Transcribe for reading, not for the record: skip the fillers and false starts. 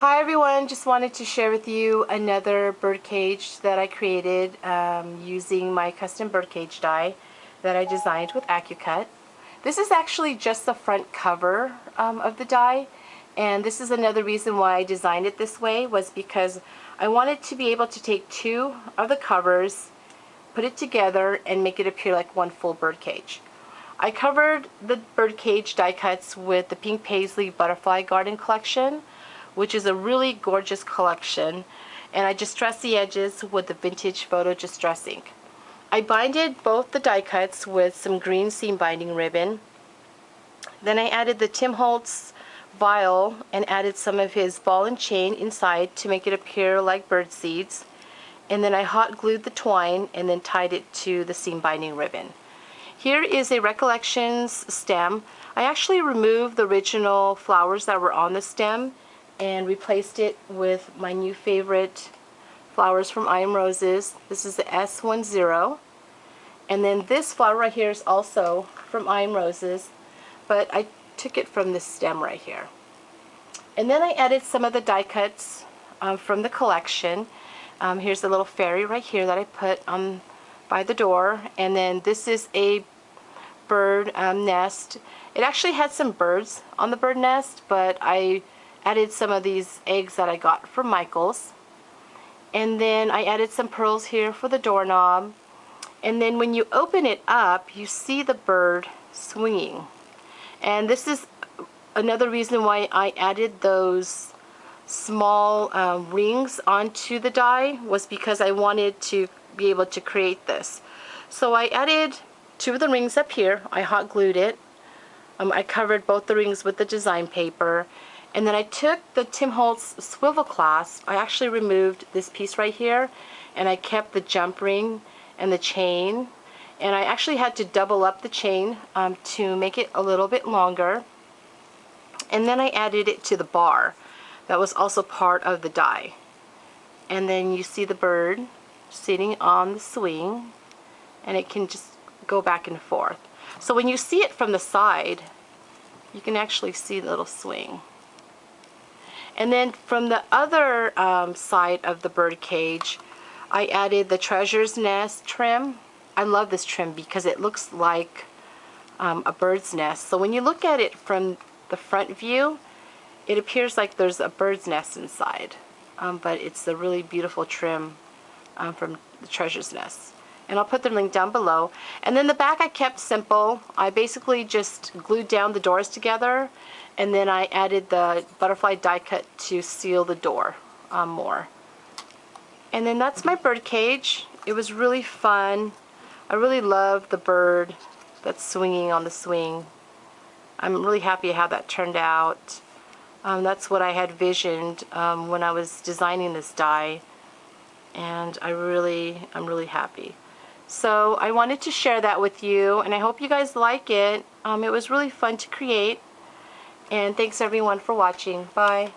Hi everyone, just wanted to share with you another bird cage that I created using my custom bird cage die that I designed with AccuCut. This is actually just the front cover of the die, and this is another reason why I designed it this way, was because I wanted to be able to take two of the covers, put it together, and make it appear like one full bird cage. I covered the bird cage die cuts with the pink Paislee butterfly garden collection, which is a really gorgeous collection, and I distressed the edges with the vintage photo distress ink. I binded both the die cuts with some green seam binding ribbon. Then I added the Tim Holtz vial and added some of his ball and chain inside to make it appear like bird seeds. And then I hot glued the twine and then tied it to the seam binding ribbon. Here is a Recollections stem. I actually removed the original flowers that were on the stem and replaced it with my new favorite flowers from I Am Roses. This is the S10. And then this flower right here is also from I Am Roses, but I took it from this stem right here. And then I added some of the die cuts from the collection. Here's a little fairy right here that I put on by the door. And then this is a bird nest. It actually had some birds on the bird nest, but I added some of these eggs that I got from Michael's. And then I added some pearls here for the doorknob. And then when you open it up, you see the bird swinging. And this is another reason why I added those small rings onto the die, was because I wanted to be able to create this. So I added two of the rings up here. I hot glued it. I covered both the rings with the design paper. And then I took the Tim Holtz swivel clasp. I actually removed this piece right here, and I kept the jump ring and the chain. And I actually had to double up the chain to make it a little bit longer. And then I added it to the bar. That was also part of the die. And then you see the bird sitting on the swing, and it can just go back and forth. So when you see it from the side, you can actually see the little swing. And then from the other side of the bird cage, I added the Treasure's Nest trim. I love this trim because it looks like a bird's nest. So when you look at it from the front view, it appears like there's a bird's nest inside. But it's a really beautiful trim from the Treasure's Nest. And I'll put the link down below. And then the back I kept simple. I basically just glued down the doors together, and then I added the butterfly die cut to seal the door more. And then that's my bird cage. It was really fun. I really love the bird that's swinging on the swing. I'm really happy how that turned out. That's what I had visioned when I was designing this die, and I'm really happy. So I wanted to share that with you, and I hope you guys like it. It was really fun to create, and thanks everyone for watching. Bye.